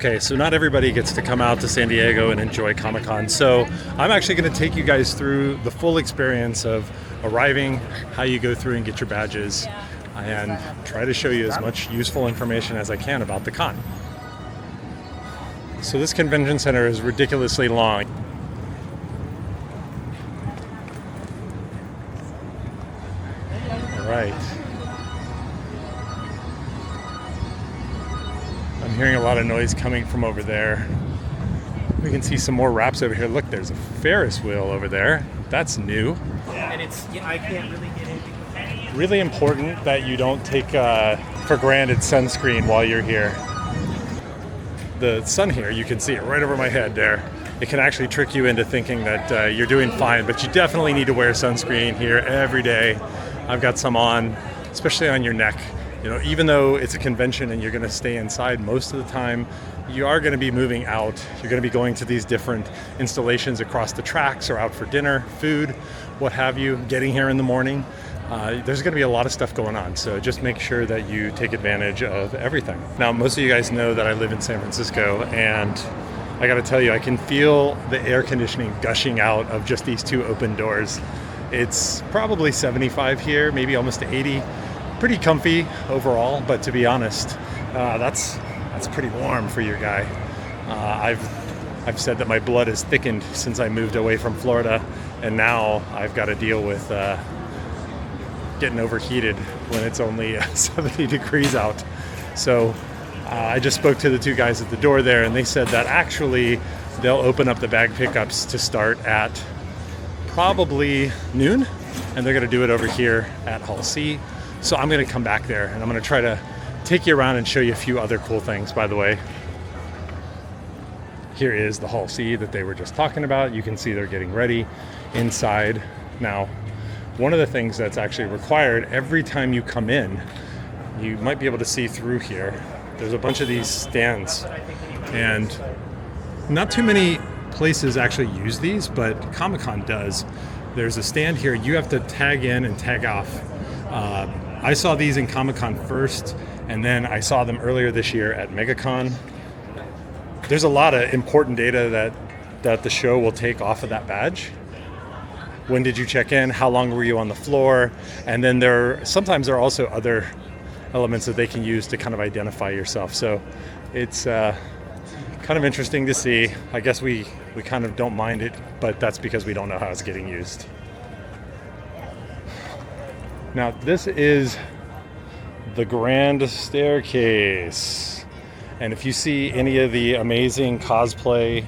Okay, so not everybody gets to come out to San Diego and enjoy Comic-Con, so I'm actually going to take you guys through the full experience of arriving, how you go through and get your badges, and try to show you as much useful information as I can about the con. So this convention center is ridiculously long. All right. I'm hearing a lot of noise coming from over there. We can see some more wraps over here. Look, there's a Ferris wheel over there. That's new. And I can't really get in. Really important that you don't take for granted sunscreen while you're here. The sun here, you can see it right over my head there. It can actually trick you into thinking that you're doing fine, but you definitely need to wear sunscreen here every day. I've got some on, especially on your neck. You know, even though it's a convention and you're going to stay inside most of the time, you are going to be moving out. You're going to be going to these different installations across the tracks or out for dinner, food, what have you, getting here in the morning. There's going to be a lot of stuff going on, so just make sure that you take advantage of everything. Now, most of you guys know that I live in San Francisco, and I got to tell you, I can feel the air conditioning gushing out of just these two open doors. It's probably 75 here, maybe almost to 80. Pretty comfy overall, but to be honest, that's pretty warm for your guy. I've said that my blood has thickened since I moved away from Florida, and now I've got to deal with getting overheated when it's only 70 degrees out. So I just spoke to the two guys at the door there, and they said that actually they'll open up the bag pickups to start at probably noon, and they're going to do it over here at Hall C. So I'm going to come back there, and I'm going to try to take you around and show you a few other cool things, by the way. Here is the Hall C that they were just talking about. You can see they're getting ready inside. Now, one of the things that's actually required every time you come in, you might be able to see through here. There's a bunch of these stands, and not too many places actually use these, but Comic-Con does. There's a stand here. You have to tag in and tag off. I saw these in Comic-Con first, and then I saw them earlier this year at MegaCon. There's a lot of important data that the show will take off of that badge. When did you check in? How long were you on the floor? And then sometimes there are also other elements that they can use to kind of identify yourself. So it's kind of interesting to see. I guess we kind of don't mind it, but that's because we don't know how it's getting used. Now, this is the grand staircase. And if you see any of the amazing cosplay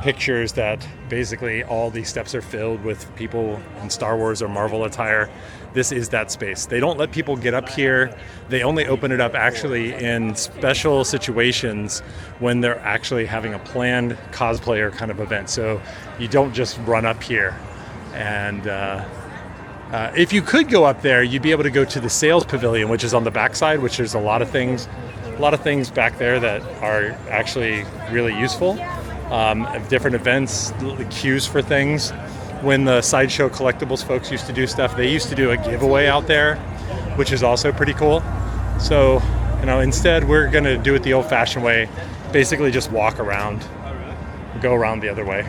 pictures that basically all these steps are filled with people in Star Wars or Marvel attire, this is that space. They don't let people get up here. They only open it up actually in special situations when they're actually having a planned cosplayer kind of event. So you don't just run up here. And if you could go up there, you'd be able to go to the sales pavilion, which is on the backside, which there's a lot of things back there that are actually really useful. Different events, queues for things. When the Sideshow Collectibles folks used to do stuff, they used to do a giveaway out there, which is also pretty cool. So, instead we're going to do it the old-fashioned way, basically just walk around, go around the other way.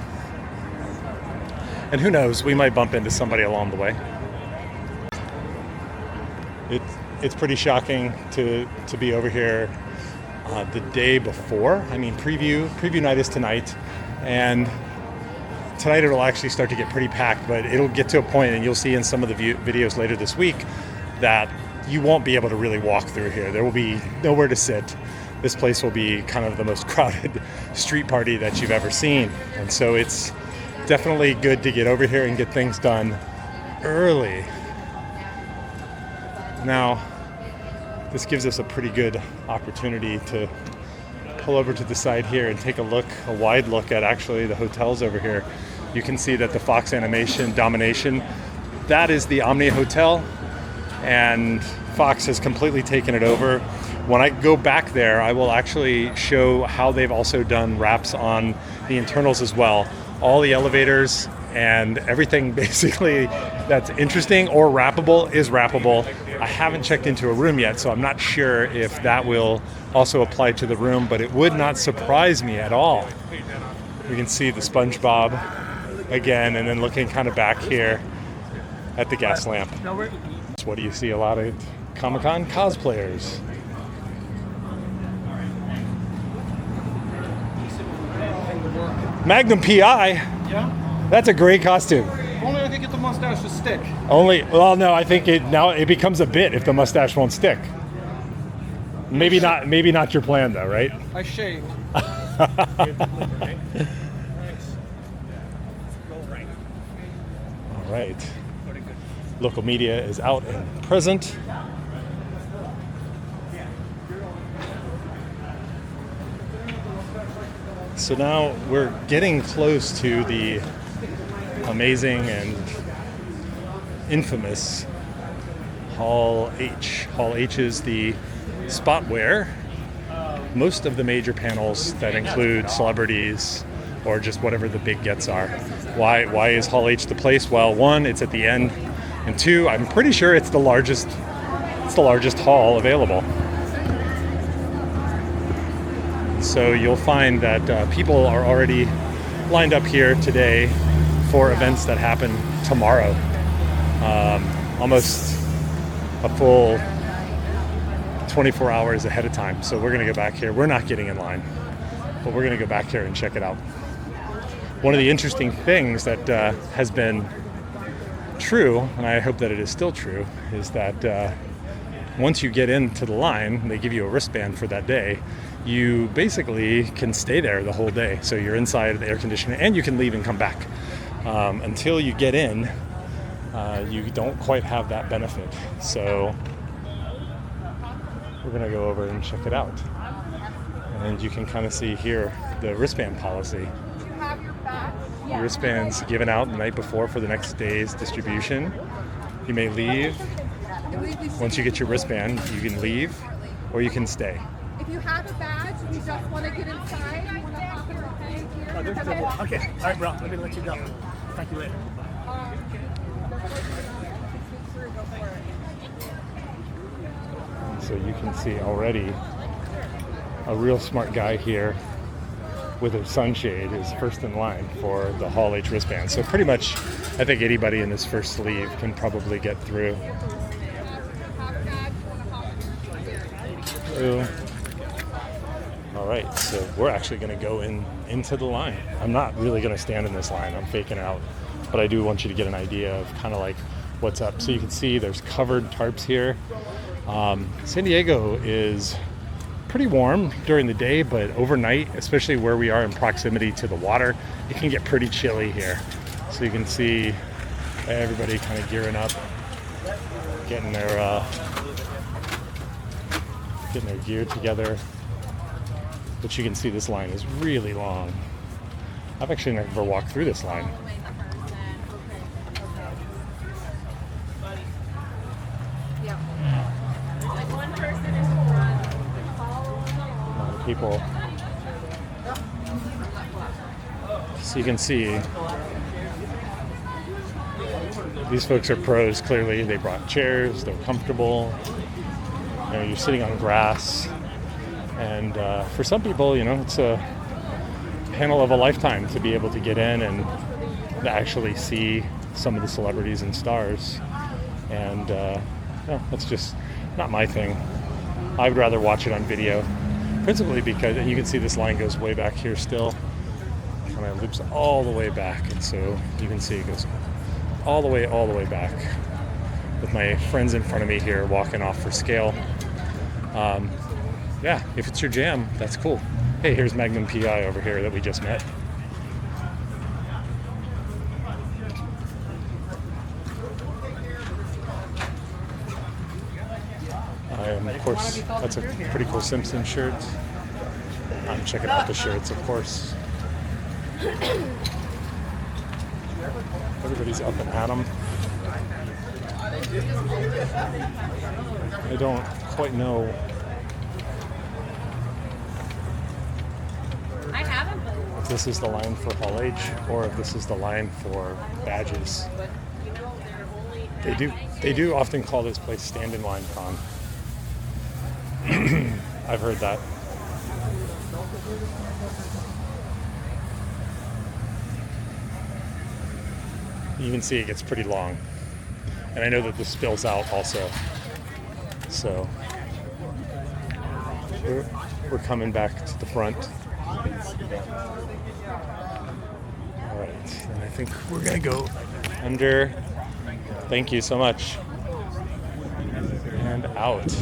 And who knows, we might bump into somebody along the way. It's pretty shocking to be over here the day before. I mean, preview night is tonight, and tonight it'll actually start to get pretty packed, but it'll get to a point, and you'll see in some of the videos later this week, that you won't be able to really walk through here. There will be nowhere to sit. This place will be kind of the most crowded street party that you've ever seen. And so it's definitely good to get over here and get things done early. Now, this gives us a pretty good opportunity to pull over to the side here and take a wide look at actually the hotels over here. You can see that the Fox Animation Domination, that is the Omni Hotel, and Fox has completely taken it over. When I go back there, I will actually show how they've also done wraps on the internals as well. All the elevators and everything basically that's interesting or wrappable is wrappable. I haven't checked into a room yet, so I'm not sure if that will also apply to the room, but it would not surprise me at all. We can see the SpongeBob again, and then looking kind of back here at the gas lamp. What do you see? A lot of Comic-Con cosplayers. Magnum PI? Yeah? That's a great costume. Only if you get the mustache to stick. Well, no, I think it becomes a bit if the mustache won't stick. Maybe not your plan though, right? I shaved. All right. Local media is out and present. So now we're getting close to the amazing and infamous Hall H. Hall H is the spot where most of the major panels that include celebrities or just whatever the big gets are. Why is Hall H the place? Well, one, it's at the end, and two, I'm pretty sure it's the largest hall available. So you'll find that people are already lined up here today for events that happen tomorrow. Almost a full 24 hours ahead of time. So we're going to go back here. We're not getting in line, but we're going to go back here and check it out. One of the interesting things that has been true, and I hope that it is still true, is that once you get into the line, they give you a wristband for that day. You basically can stay there the whole day. So you're inside the air conditioner, and you can leave and come back. Until you get in, you don't quite have that benefit. So we're going to go over and check it out. And you can kind of see here the wristband policy. The wristbands given out the night before for the next day's distribution. You may leave. Once you get your wristband, you can leave or you can stay. If you have a badge and you just want to get inside, you want to hop in the thing here. Okay, all right, bro. Let me let you go. Talk to you later. So you can see already a real smart guy here with a sunshade is first in line for the Hall H wristband. So pretty much, I think anybody in this first sleeve can probably get through. All right, so we're actually going to go into the line. I'm not really going to stand in this line. I'm faking out, but I do want you to get an idea of kind of like what's up. So you can see there's covered tarps here. San Diego is pretty warm during the day, but overnight, especially where we are in proximity to the water, it can get pretty chilly here. So you can see everybody kind of gearing up, getting their gear together. But you can see this line is really long. I've actually never walked through this line. People. So you can see these folks are pros. Clearly, they brought chairs. They're comfortable. You're sitting on grass, and for some people, it's a panel of a lifetime to be able to get in and to actually see some of the celebrities and stars. And that's just not my thing. I would rather watch it on video. Principally because you can see this line goes way back here still. Kind of loops all the way back. And so you can see it goes all the way back. With my friends in front of me here walking off for scale. Yeah, if it's your jam, that's cool. Hey, here's Magnum PI over here that we just met. Of course, that's a pretty cool Simpsons shirt. I'm checking out the shirts, of course. Everybody's up and at 'em. I don't quite know. if this is the line for Hall H or if this is the line for badges. They do often call this place Stand in Line Con. I've heard that. You can see it gets pretty long. And I know that this spills out also. So we're coming back to the front. All right, and I think we're gonna go under. Thank you so much. And out.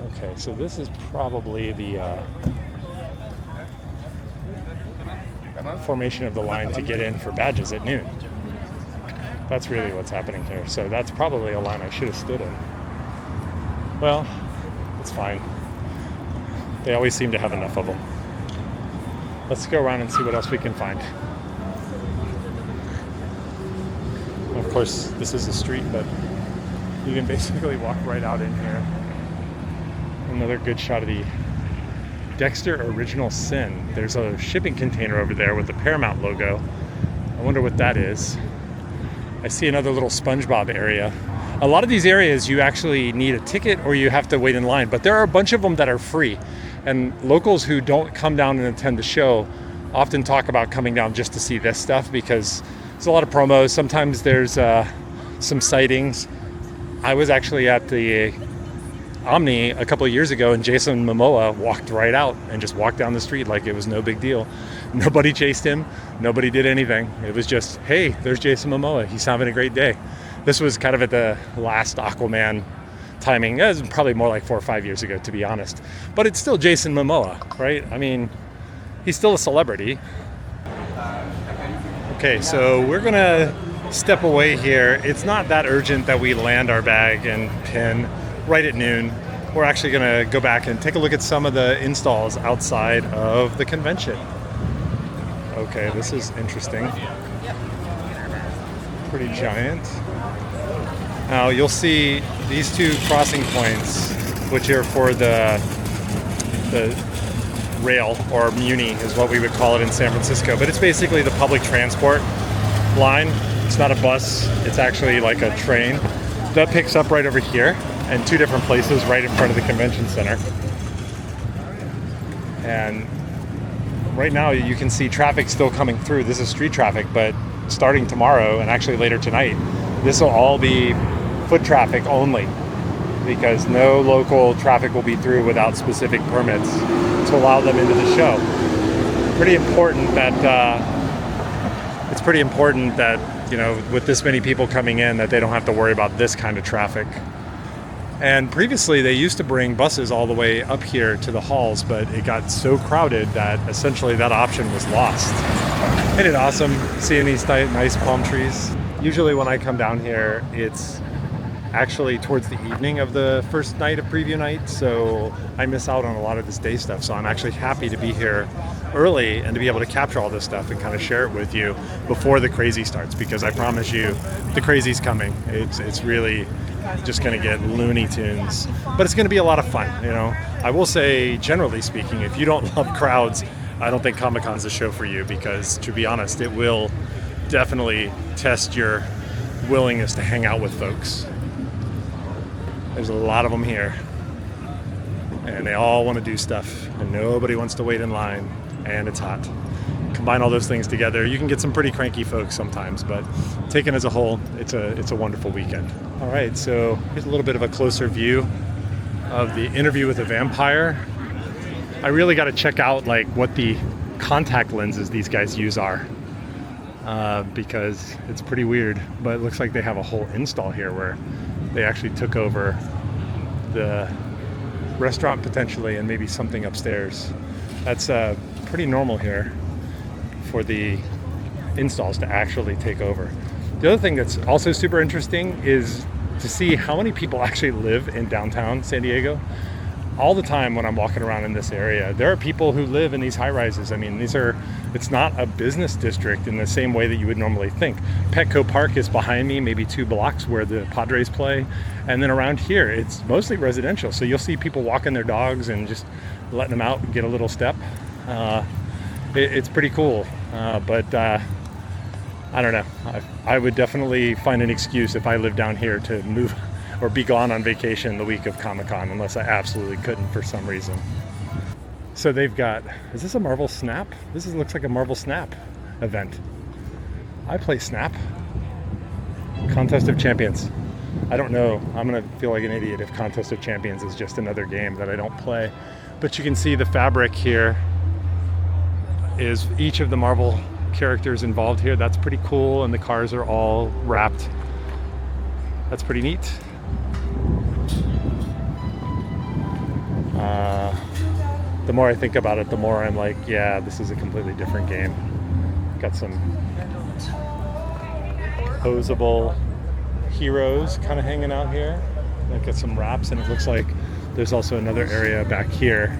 Okay, so this is probably the formation of the line to get in for badges at noon. That's really what's happening here. So that's probably a line I should have stood in. Well, it's fine. They always seem to have enough of them. Let's go around and see what else we can find. Of course, this is a street, but you can basically walk right out in here. Another good shot of the Dexter Original Sin. There's a shipping container over there with the Paramount logo. I wonder what that is. I see another little SpongeBob area. A lot of these areas you actually need a ticket or you have to wait in line, but there are a bunch of them that are free. And locals who don't come down and attend the show often talk about coming down just to see this stuff because there's a lot of promos. Sometimes there's some sightings. I was actually at the Omni a couple of years ago and Jason Momoa walked right out and just walked down the street like it was no big deal. Nobody chased him. Nobody did anything. It was just, hey, there's Jason Momoa. He's having a great day. This was kind of at the last Aquaman timing. It was probably more like 4 or 5 years ago, to be honest. But it's still Jason Momoa, right? I mean, he's still a celebrity. Okay, so we're gonna step away here. It's not that urgent that we land our bag and pin right at noon. We're actually gonna go back and take a look at some of the installs outside of the convention. Okay, this is interesting. Pretty giant. Now you'll see these two crossing points, which are for the rail, or Muni is what we would call it in San Francisco. But it's basically the public transport line. It's not a bus, it's actually like a train. That picks up right over here in 2 different places right in front of the convention center. And right now you can see traffic still coming through. This is street traffic, but starting tomorrow and actually later tonight, this will all be foot traffic only because no local traffic will be through without specific permits to allow them into the show. Pretty important that, you know, with this many people coming in that they don't have to worry about this kind of traffic. And previously they used to bring buses all the way up here to the halls, but it got so crowded that essentially that option was lost. Isn't it awesome seeing these nice palm trees? Usually when I come down here, it's actually towards the evening of the first night of preview night, so I miss out on a lot of this day stuff. So I'm actually happy to be here early and to be able to capture all this stuff and kind of share it with you before the crazy starts, because I promise you the crazy's coming. It's really just going to get Looney Tunes, but it's going to be a lot of fun. You know, I will say, generally speaking, if you don't love crowds, I don't think Comic-Con's a show for you, because to be honest, it will definitely test your willingness to hang out with folks. There's a lot of them here, and they all want to do stuff, and nobody wants to wait in line, and it's hot. Combine all those things together, you can get some pretty cranky folks sometimes, but taken as a whole, it's a wonderful weekend. All right, so here's a little bit of a closer view of the Interview with a Vampire. I really got to check out like what the contact lenses these guys use are, because it's pretty weird, but it looks like they have a whole install here where they actually took over the restaurant potentially and maybe something upstairs. That's pretty normal here for the installs to actually take over. The other thing that's also super interesting is to see how many people actually live in downtown San Diego. all the time when I'm walking around in this area. There are people who live in these high-rises. I mean, it's not a business district in the same way that you would normally think. Petco Park is behind me, maybe 2 blocks where the Padres play. And then around here, it's mostly residential. So you'll see people walking their dogs and just letting them out and get a little step. It's pretty cool. But I don't know. I would definitely find an excuse if I lived down here to move or be gone on vacation the week of Comic-Con, unless I absolutely couldn't for some reason. So they've got, is this a Marvel Snap? Looks like a Marvel Snap event. I play Snap. Contest of Champions. I don't know. I'm gonna feel like an idiot if Contest of Champions is just another game that I don't play. But you can see the fabric here is each of the Marvel characters involved here. That's pretty cool, and the cars are all wrapped. That's pretty neat. The more I think about it, the more I'm like, yeah, this is a completely different game. Got some posable heroes kind of hanging out here. I've got some wraps, and it looks like there's also another area back here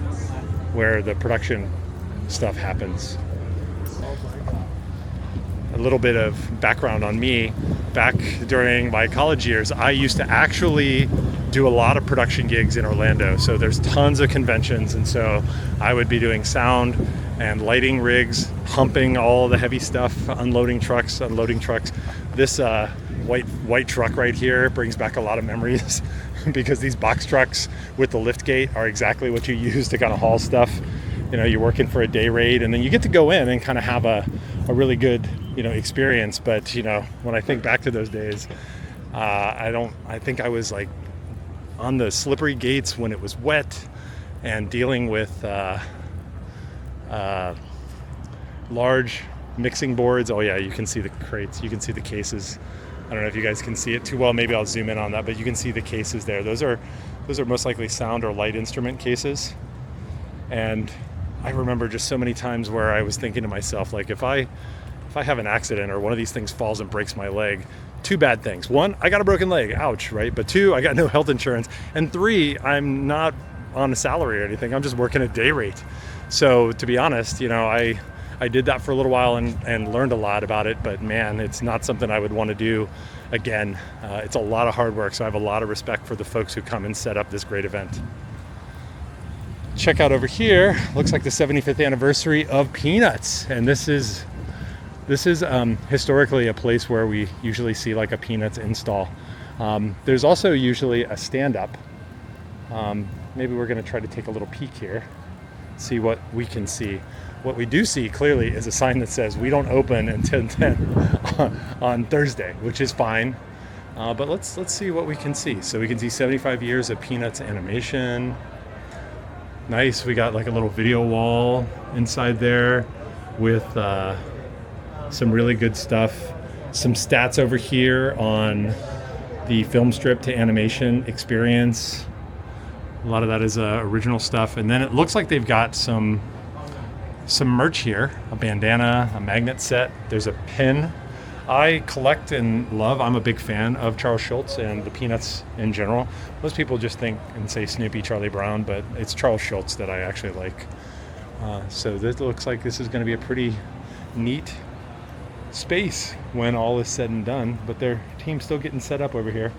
where the production stuff happens. A little bit of background on me. Back during my college years, I used to actually do a lot of production gigs in Orlando. So there's tons of conventions, and so I would be doing sound and lighting rigs, humping all the heavy stuff, unloading trucks. This white truck right here brings back a lot of memories because these box trucks with the lift gate are exactly what you use to kind of haul stuff. You know, you're working for a day rate, and then you get to go in and kind of have a really good, experience. But, when I think back to those days, I think I was like on the slippery gates when it was wet and dealing with large mixing boards. Oh yeah, you can see the crates, you can see the cases. I don't know if you guys can see it too well. Maybe I'll zoom in on that, but you can see the cases there. Those are most likely sound or light instrument cases. And I remember just so many times where I was thinking to myself, like, if I have an accident or one of these things falls and breaks my leg, 2 bad things. 1, I got a broken leg, ouch, right? But 2, I got no health insurance. And 3, I'm not on a salary or anything. I'm just working a day rate. So to be honest, I did that for a little while and learned a lot about it, but man, it's not something I would want to do again. It's a lot of hard work, so I have a lot of respect for the folks who come and set up this great event. Check out over here, looks like the 75th anniversary of Peanuts, and this is historically a place where we usually see like a Peanuts install. There's also usually a stand-up. Maybe we're going to try to take a little peek here, see what we can see. What we do see clearly is a sign that says we don't open until 10 on Thursday, which is fine. But let's see what we can see. So we can see 75 years of Peanuts animation. Nice. We got like a little video wall inside there with some really good stuff. Some stats over here on the film strip to animation experience. A lot of that is original stuff. And then it looks like they've got some merch here, a bandana, a magnet set. There's a pin. I collect and love, I'm a big fan of Charles Schulz and the Peanuts in general. Most people just think and say Snoopy, Charlie Brown, but it's Charles Schulz that I actually like. So this looks like this is going to be a pretty neat space when all is said and done, but their team's still getting set up over here.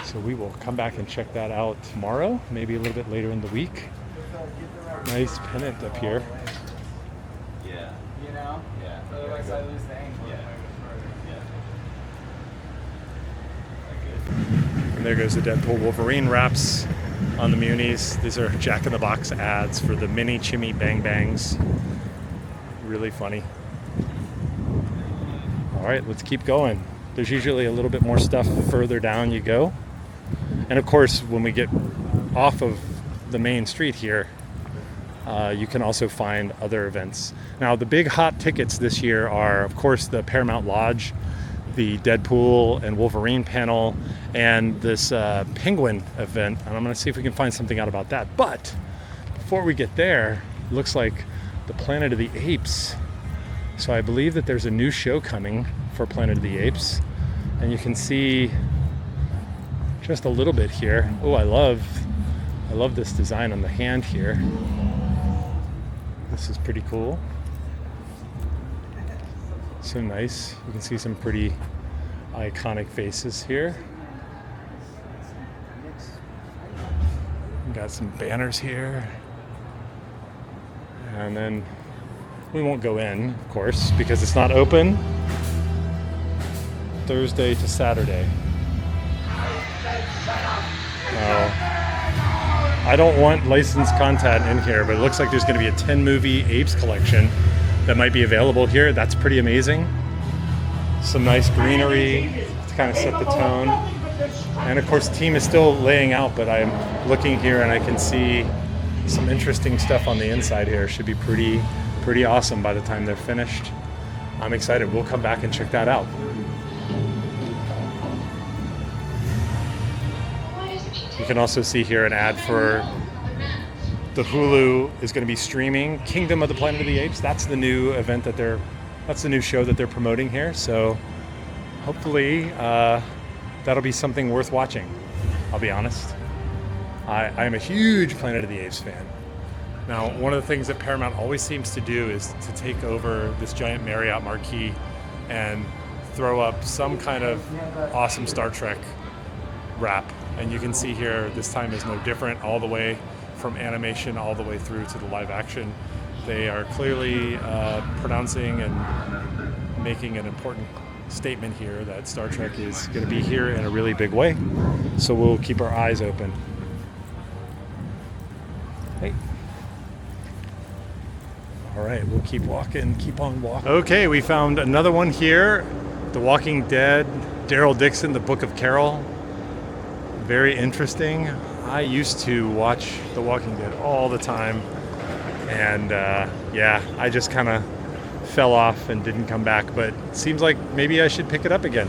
So we will come back and check that out tomorrow, maybe a little bit later in the week. Nice pennant up here. Yeah. Yeah. Otherwise I lose the angle. And there goes the Deadpool Wolverine wraps on the munis. These are Jack in the Box ads for the mini Chimmy Bang Bangs. Really funny. All right, let's keep going. There's usually a little bit more stuff further down you go. And of course, when we get off of the main street here, you can also find other events. Now, the big hot tickets this year are, of course, the Paramount Lodge, the Deadpool and Wolverine panel, and this Penguin event. And I'm going to see if we can find something out about that. But before we get there, it looks like the Planet of the Apes. So I believe that there's a new show coming for Planet of the Apes. And you can see just a little bit here. Oh, I love I love this design on the hand here. This is pretty cool. So nice. You can see some pretty iconic faces here. Got some banners here. And then we won't go in, of course, because it's not open Thursday to Saturday. I don't want licensed content in here, but it looks like there's going to be a 10 movie Apes collection that might be available here. That's pretty amazing. Some nice greenery to kind of set the tone. And of course, the team is still laying out, but I'm looking here and I can see some interesting stuff on the inside here. Should be pretty awesome by the time they're finished. I'm excited. We'll come back and check that out. You can also see here an ad for the Hulu is going to be streaming Kingdom of the Planet of the Apes. That's the new event that's the new show that they're promoting here. So hopefully that'll be something worth watching. I'll be honest. I am a huge Planet of the Apes fan. Now, one of the things that Paramount always seems to do is to take over this giant Marriott marquee and throw up some kind of awesome Star Trek wrap. And you can see here, this time is no different, all the way from animation all the way through to the live action. They are clearly pronouncing and making an important statement here that Star Trek is going to be here in a really big way. So we'll keep our eyes open. Hey. All right, we'll keep walking, keep on walking. Okay, we found another one here. The Walking Dead, Daryl Dixon, The Book of Carol. Very interesting. I used to watch The Walking Dead all the time. And yeah, I just kind of fell off and didn't come back. But it seems like maybe I should pick it up again.